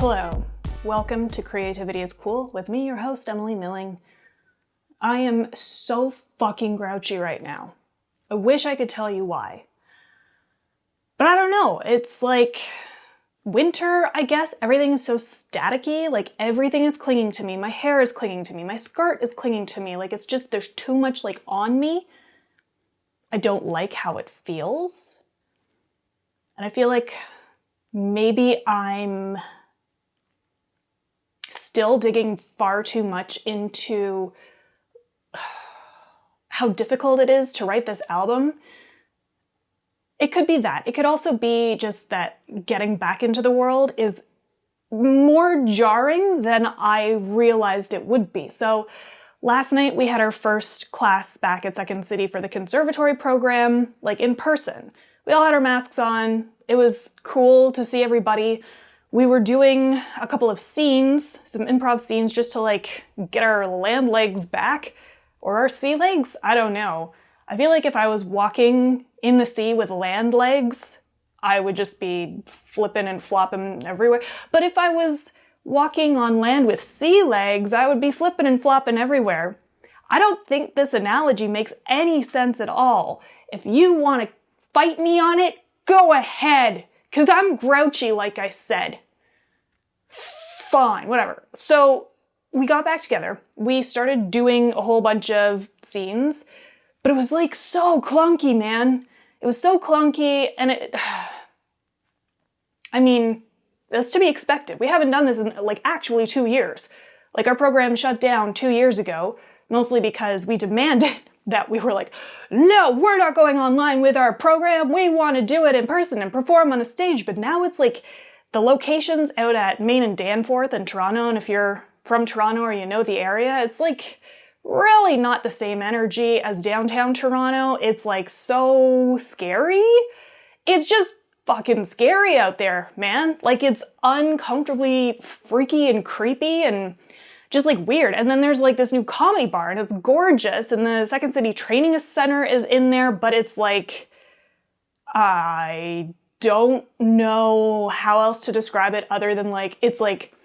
Hello, welcome to Creativity is Cool with me, your host, Emily Milling. I am so fucking grouchy right now. I wish I could tell you why. But I don't know, it's like winter, I guess. Everything is so staticky, like everything is clinging to me. My hair is clinging to me, my skirt is clinging to me. Like it's just, there's too much like on me. I don't like how it feels. And I feel like maybe I'm still digging far too much into how difficult it is to write this album. It could be that. It could also be just that getting back into the world is more jarring than I realized it would be. So last night we had our first class back at Second City for the conservatory program, like in person. We all had our masks on. It was cool to see everybody. We were doing a couple of scenes, some improv scenes, just to like get our land legs back, or our sea legs, I don't know. I feel like if I was walking in the sea with land legs, I would just be flipping and flopping everywhere. But if I was walking on land with sea legs, I would be flipping and flopping everywhere. I don't think this analogy makes any sense at all. If you want to fight me on it, go ahead, because I'm grouchy, like I said. Fine, whatever. So we got back together. We started doing a whole bunch of scenes, but it was like so clunky, man. It was so clunky, and I mean, that's to be expected. We haven't done this in like actually 2 years. Like our program shut down 2 years ago, mostly because we demanded that we were like, no, we're not going online with our program. We want to do it in person and perform on a stage. But now it's like the locations out at Main and Danforth in Toronto, and if you're from Toronto or you know the area, it's like really not the same energy as downtown Toronto. It's like so scary. It's just fucking scary out there, man. Like it's uncomfortably freaky and creepy and just like weird. And then there's like this new comedy bar and it's gorgeous. And the Second City Training Center is in there, but it's like, I don't know how else to describe it other than like, it's like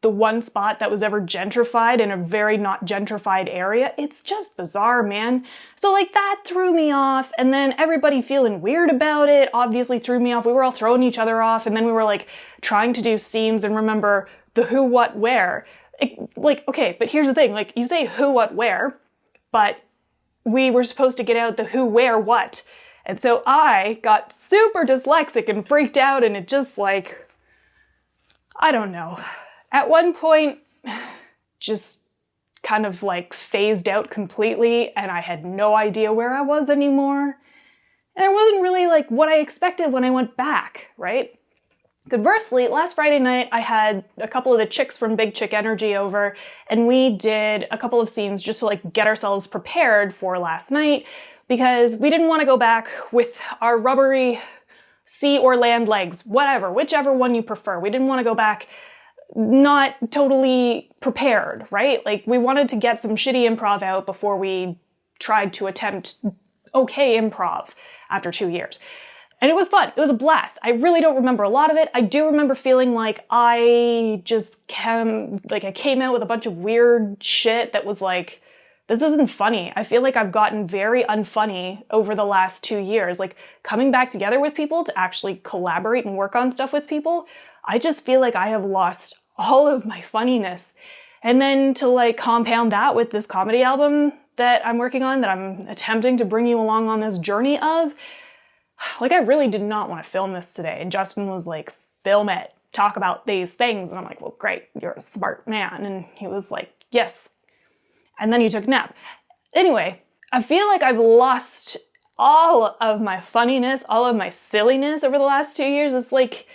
the one spot that was ever gentrified in a very not gentrified area. It's just bizarre, man. So like that threw me off, and then everybody feeling weird about it obviously threw me off. We were all throwing each other off, and then we were like trying to do scenes and remember the who, what, where. Like, okay, but here's the thing, like you say who, what, where, but we were supposed to get out the who, where, what. And so I got super dyslexic and freaked out, and it just like, I don't know. At one point, just kind of like phased out completely, and I had no idea where I was anymore. And it wasn't really like what I expected when I went back, right? Conversely, last Friday night, I had a couple of the chicks from Big Chick Energy over, and we did a couple of scenes just to like get ourselves prepared for last night, because we didn't want to go back with our rubbery sea or land legs, whatever, whichever one you prefer. We didn't want to go back not totally prepared, right? Like we wanted to get some shitty improv out before we tried to attempt okay improv after 2 years. And it was fun. It was a blast. I really don't remember a lot of it. I do remember feeling like I came out with a bunch of weird shit that was like, this isn't funny. I feel like I've gotten very unfunny over the last 2 years. Like coming back together with people to actually collaborate and work on stuff with people, I just feel like I have lost all of my funniness. And then to like compound that with this comedy album that I'm working on, that I'm attempting to bring you along on this journey of, like I really did not want to film this today. And Justin was like, film it, talk about these things. And I'm like, well, great, you're a smart man. And he was like, yes. And then he took a nap. Anyway, I feel like I've lost all of my funniness, all of my silliness over the last 2 years. It's like,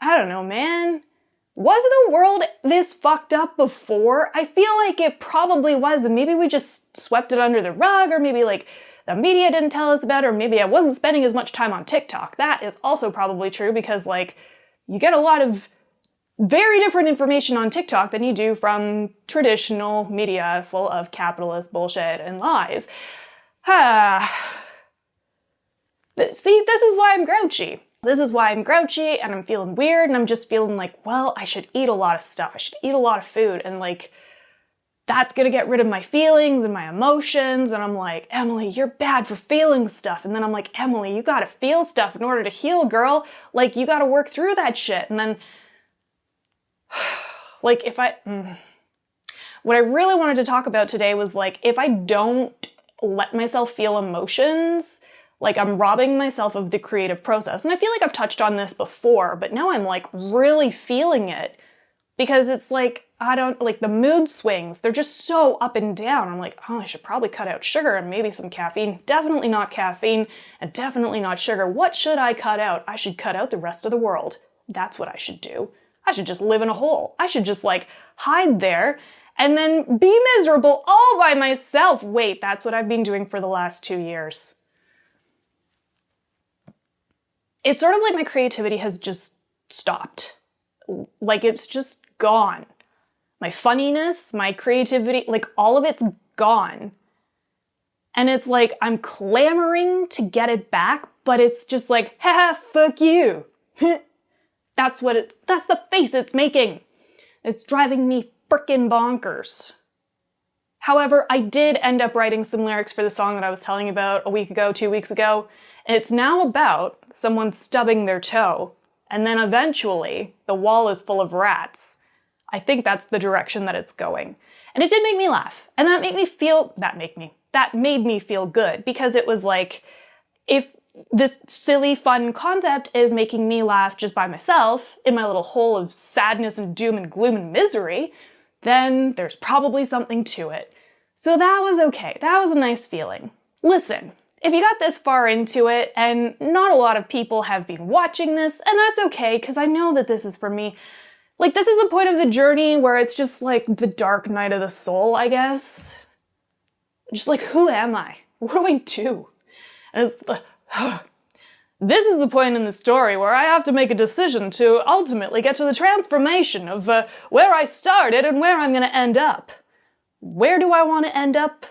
I don't know, man. Was the world this fucked up before? I feel like it probably was, and maybe we just swept it under the rug, or maybe like the media didn't tell us about it, or maybe I wasn't spending as much time on TikTok. That is also probably true, because like you get a lot of very different information on TikTok than you do from traditional media full of capitalist bullshit and lies. But see, this is why I'm grouchy. This is why I'm grouchy and I'm feeling weird and I'm just feeling like, well, I should eat a lot of stuff. I should eat a lot of food and like, that's gonna get rid of my feelings and my emotions. And I'm like, Emily, you're bad for feeling stuff. And then I'm like, Emily, you gotta feel stuff in order to heal, girl. Like, you gotta work through that shit. And then, like, what I really wanted to talk about today was like, if I don't let myself feel emotions, like I'm robbing myself of the creative process. And I feel like I've touched on this before, but now I'm like really feeling it because it's like, like the mood swings, they're just so up and down. I'm like, oh, I should probably cut out sugar and maybe some caffeine. Definitely not caffeine and definitely not sugar. What should I cut out? I should cut out the rest of the world. That's what I should do. I should just live in a hole. I should just like hide there and then be miserable all by myself. Wait, that's what I've been doing for the last 2 years. It's sort of like my creativity has just stopped. Like it's just gone. My funniness, my creativity, like all of it's gone. And it's like I'm clamoring to get it back, but it's just like, haha, fuck you. That's the face it's making. It's driving me frickin' bonkers. However, I did end up writing some lyrics for the song that I was telling you about a week ago, 2 weeks ago, and it's now about someone stubbing their toe, and then eventually the wall is full of rats. I think that's the direction that it's going. And it did make me laugh, and that made me feel good, because it was like, if this silly, fun concept is making me laugh just by myself, in my little hole of sadness and doom and gloom and misery, then there's probably something to it. So that was okay. That was a nice feeling. Listen, if you got this far into it, and not a lot of people have been watching this, and that's okay, because I know that this is for me. Like, this is the point of the journey where it's just like the dark night of the soul, I guess. Just like, who am I? What do I do? And it's this is the point in the story where I have to make a decision to ultimately get to the transformation of where I started and where I'm going to end up. Where do I want to end up?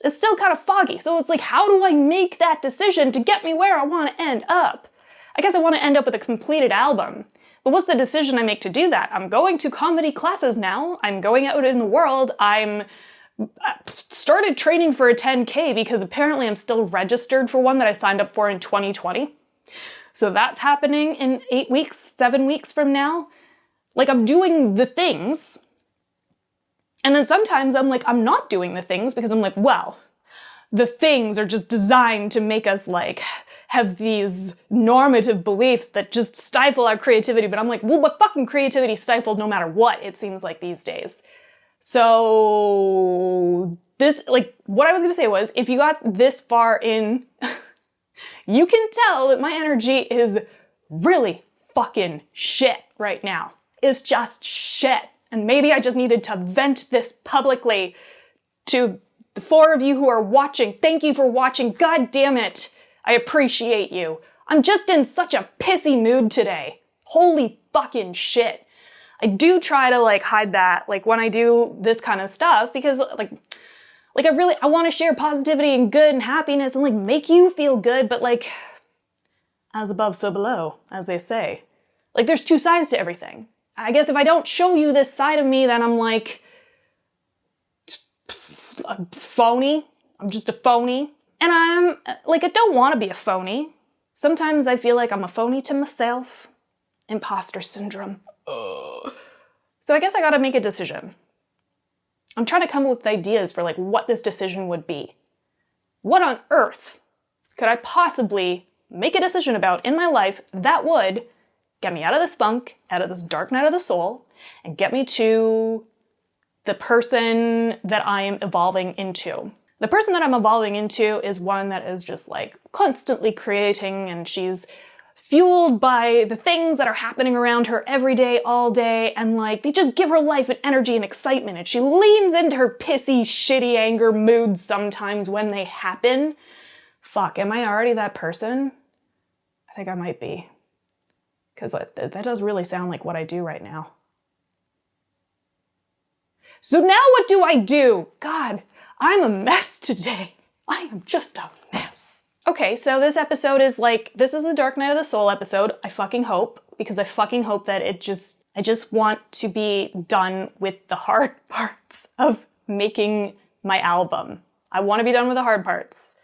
It's still kind of foggy, so it's like, how do I make that decision to get me where I want to end up? I guess I want to end up with a completed album. But what's the decision I make to do that? I'm going to comedy classes now. I'm going out in the world. I'm started training for a 10K because apparently I'm still registered for one that I signed up for in 2020. So that's happening in 8 weeks, 7 weeks from now. Like, I'm doing the things. And then sometimes I'm like, I'm not doing the things because I'm like, well, the things are just designed to make us like have these normative beliefs that just stifle our creativity. But I'm like, well, but fucking creativity stifled no matter what, it seems like these days. So this, like, what I was gonna say was, if you got this far in, you can tell that my energy is really fucking shit right now. It's just shit. And maybe I just needed to vent this publicly to the 4 of you who are watching. Thank you for watching. God damn it. I appreciate you. I'm just in such a pissy mood today. Holy fucking shit. I do try to like hide that, like when I do this kind of stuff, because like I want to share positivity and good and happiness and like make you feel good, but like as above, so below, as they say. Like there's 2 sides to everything. I guess if I don't show you this side of me, then I'm like a phony. I'm just a phony. And I'm like, I don't want to be a phony. Sometimes I feel like I'm a phony to myself. Imposter syndrome. So I guess I gotta make a decision. I'm trying to come up with ideas for like what this decision would be. What on earth could I possibly make a decision about in my life that would get me out of this funk, out of this dark night of the soul, and get me to the person that I am evolving into. The person that I'm evolving into is one that is just like constantly creating, and she's fueled by the things that are happening around her every day, all day, and like they just give her life and energy and excitement, and she leans into her pissy, shitty anger moods sometimes when they happen. Fuck, am I already that person? I think I might be. Because that does really sound like what I do right now. So now what do I do? God, I'm a mess today. I am just a mess. Okay, so this episode is like, this is the Dark Night of the Soul episode. I fucking hope, because I fucking hope that I just want to be done with the hard parts of making my album. I want to be done with the hard parts.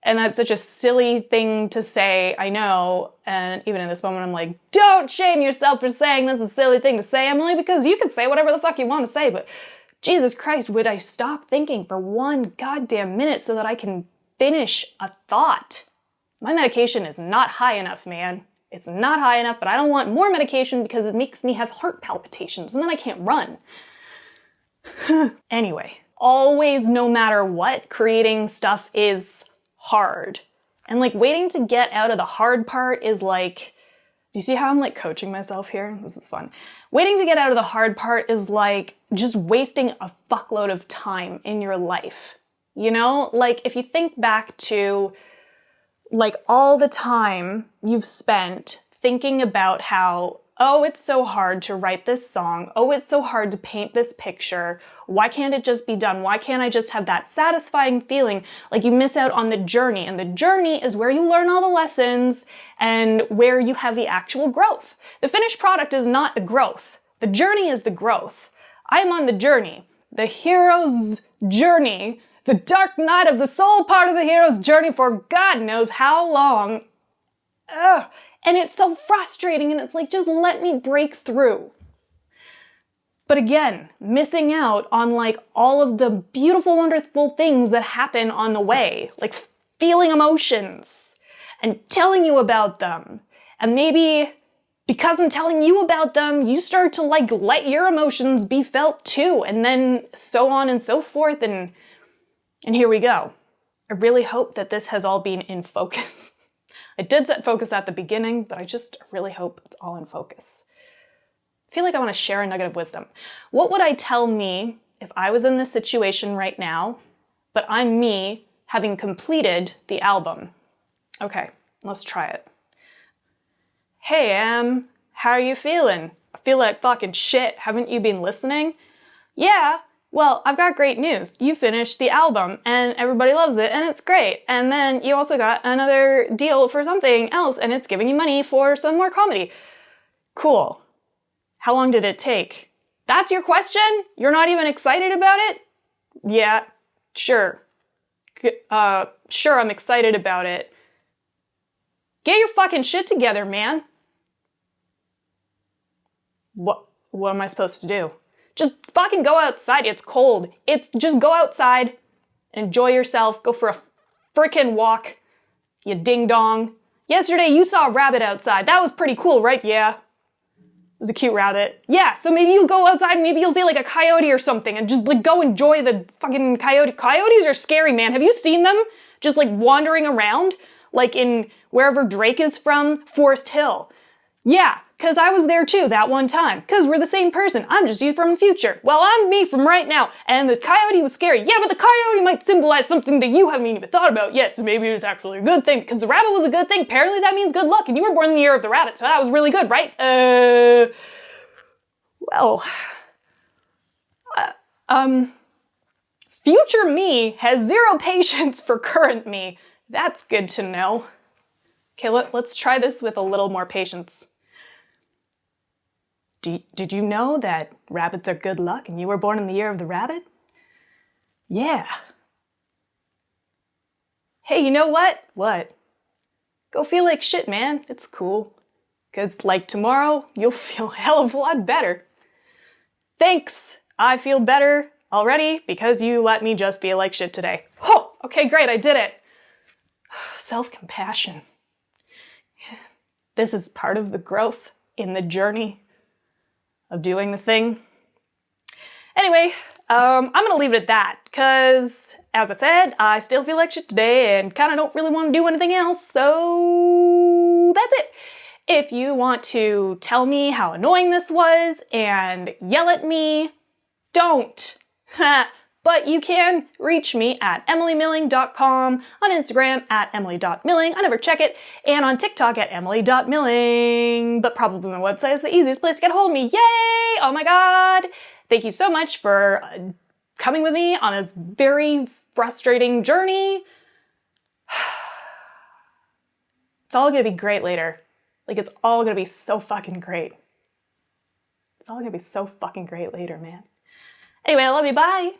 And that's such a silly thing to say, I know. And even in this moment, I'm like, don't shame yourself for saying that's a silly thing to say, Emily, because you can say whatever the fuck you want to say, but Jesus Christ, would I stop thinking for one goddamn minute so that I can finish a thought? My medication is not high enough, man. It's not high enough, but I don't want more medication because it makes me have heart palpitations and then I can't run. Anyway, always, no matter what, creating stuff is hard. And like waiting to get out of the hard part is like, do you see how I'm like coaching myself here? This is fun. Waiting to get out of the hard part is like just wasting a fuckload of time in your life. You know, like if you think back to like all the time you've spent thinking about how, oh, it's so hard to write this song. Oh, it's so hard to paint this picture. Why can't it just be done? Why can't I just have that satisfying feeling? Like you miss out on the journey, and the journey is where you learn all the lessons and where you have the actual growth. The finished product is not the growth. The journey is the growth. I'm on the journey, the hero's journey, the dark night of the soul part of the hero's journey for God knows how long. Ugh. And it's so frustrating, and it's like, just let me break through. But again, missing out on like all of the beautiful, wonderful things that happen on the way, like feeling emotions and telling you about them. And maybe because I'm telling you about them, you start to like let your emotions be felt too, and then so on and so forth. And here we go. I really hope that this has all been in focus. I did set focus at the beginning, but I just really hope it's all in focus. I feel like I want to share a nugget of wisdom. What would I tell me if I was in this situation right now, but I'm me having completed the album? Okay, let's try it. Hey, Em, how are you feeling? I feel like fucking shit. Haven't you been listening? Yeah. Well, I've got great news. You finished the album and everybody loves it and it's great. And then you also got another deal for something else and it's giving you money for some more comedy. Cool. How long did it take? That's your question? You're not even excited about it? Yeah, sure. Sure, I'm excited about it. Get your fucking shit together, man. What am I supposed to do? Just fucking go outside. It's cold. Just go outside and enjoy yourself. Go for a frickin' walk, you ding dong. Yesterday you saw a rabbit outside. That was pretty cool, right? Yeah. It was a cute rabbit. Yeah, so maybe you'll go outside and maybe you'll see like a coyote or something and just like go enjoy the fucking coyote. Coyotes are scary, man. Have you seen them just like wandering around? Like in wherever Drake is from, Forest Hill. Yeah, because I was there too that one time. Because we're the same person. I'm just you from the future. Well, I'm me from right now. And the coyote was scary. Yeah, but the coyote might symbolize something that you haven't even thought about yet. So maybe it was actually a good thing. Because the rabbit was a good thing. Apparently that means good luck. And you were born in the year of the rabbit. So that was really good, right? Future me has zero patience for current me. That's good to know. Okay, let's try this with a little more patience. Did you know that rabbits are good luck and you were born in the year of the rabbit? Yeah. Hey, you know what? What? Go feel like shit, man. It's cool. Because like tomorrow, you'll feel a hell of a lot better. Thanks. I feel better already because you let me just feel like shit today. Oh, okay, great. I did it. Self-compassion. This is part of the growth in the journey of doing the thing. Anyway, I'm gonna leave it at that, because, as I said, I still feel like shit today and kind of don't really want to do anything else, so that's it. If you want to tell me how annoying this was and yell at me, don't. But you can reach me at emilymilling.com, on Instagram at emily.milling, I never check it, and on TikTok at emily.milling, but probably my website is the easiest place to get a hold of me. Yay! Oh my god! Thank you so much for coming with me on this very frustrating journey. It's all gonna be great later. Like, it's all gonna be so fucking great. It's all gonna be so fucking great later, man. Anyway, I love you, bye!